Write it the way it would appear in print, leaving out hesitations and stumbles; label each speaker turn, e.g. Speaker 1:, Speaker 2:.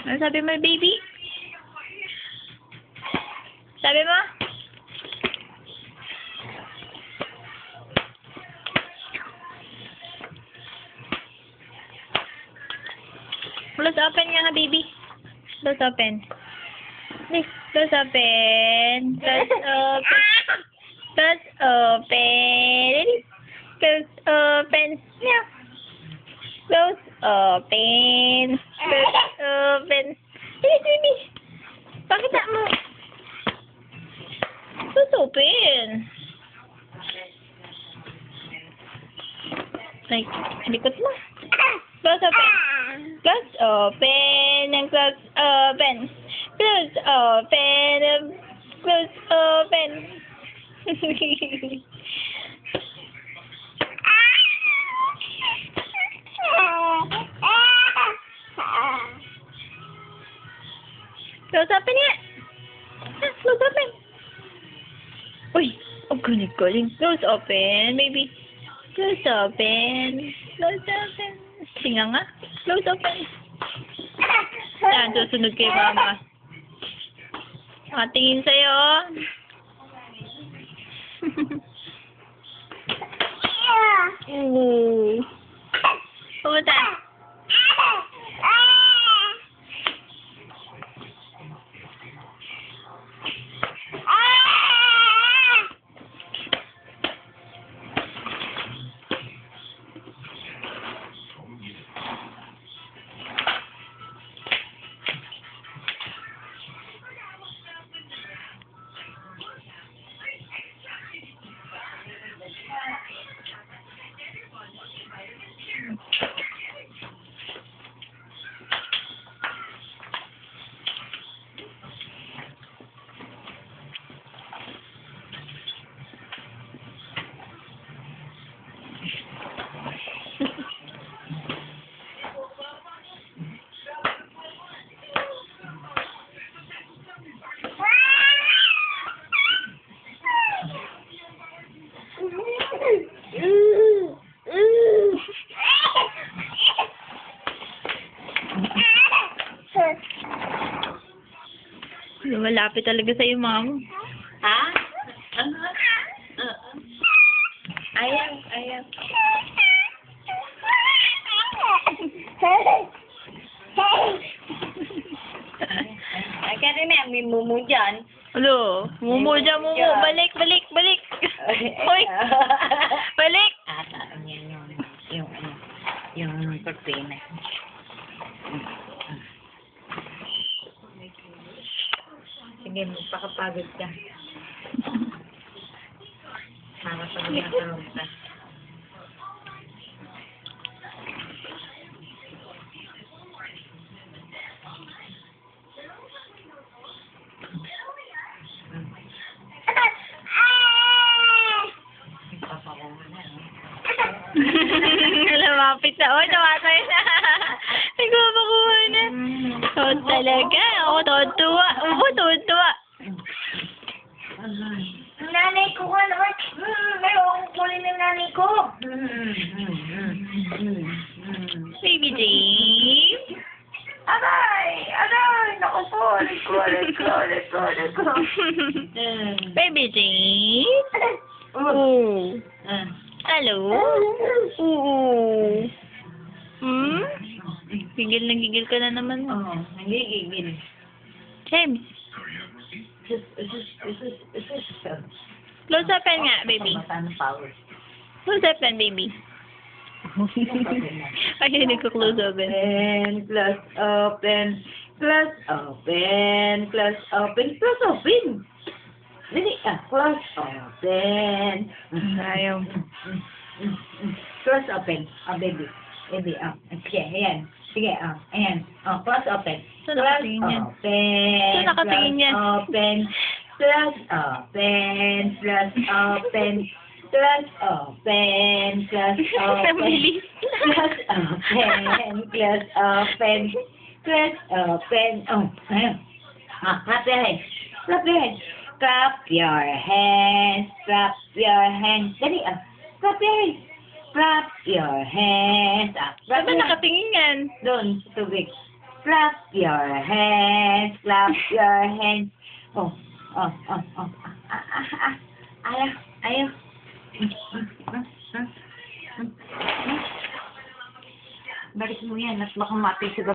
Speaker 1: Ano sabi mo, baby? Sabi mo? Close open nga, baby. Close open. Close open. Close open. Close open. Close open. Yeah. Close open. Close open. Baby. Pakita mo. Close open. Like, likot mo. Close open. Close open and close open. Close open. Close open. Close open nga. Close open. Uy, ang galing. Close open, baby. Close open. Close open. Singa nga. Close open. Yan, susunod kay mama. Nakatingin sa'yo. Ooh. Pumunta. Malapit talaga sa'yo, ma'am.
Speaker 2: Ha? Ayaw. Ay, kaya na, may mumu dyan.
Speaker 1: Ano? Mumu dyan, mumu. Balik. Hoy! Balik!
Speaker 2: Yung cortina. Sige, magpakapagod ka. Para sa mga tarong ka.
Speaker 1: Lumapit na. Oh, namatay na. Nagpapakuha na. Oh, talaga. Ako tuwa. Tuwa.
Speaker 2: Ang nanay ko ka naman. Mayroon akong kunin ng nanay ko.
Speaker 1: Baby James.
Speaker 2: Aray. Naku po. Aray ko.
Speaker 1: Baby James. Oh. Hello. Oo. Gigil ka na naman.
Speaker 2: Oo, nagigigil.
Speaker 1: James. Close open nga, baby. Close open, baby. Ay, hindi ko close open.
Speaker 2: Close open. Dali, close open.
Speaker 1: Ayaw.
Speaker 2: Close open. Baby. Sige, ayan. Sige, ayan. Close open.
Speaker 1: Saan nakatingin yan? Saan nakatingin yan?
Speaker 2: Close open.
Speaker 1: Nabilis.
Speaker 2: Oh, ayan. Clap your hands. Clap your hands. Dali, clap your hands. Clap your hands.
Speaker 1: Saan ba nakatingin yan?
Speaker 2: Doon, sa tubig. Clap your hands, clap your hands. Oh, oh, oh, oh. Ayaw, ayaw. Balik mo yan at baka mati sa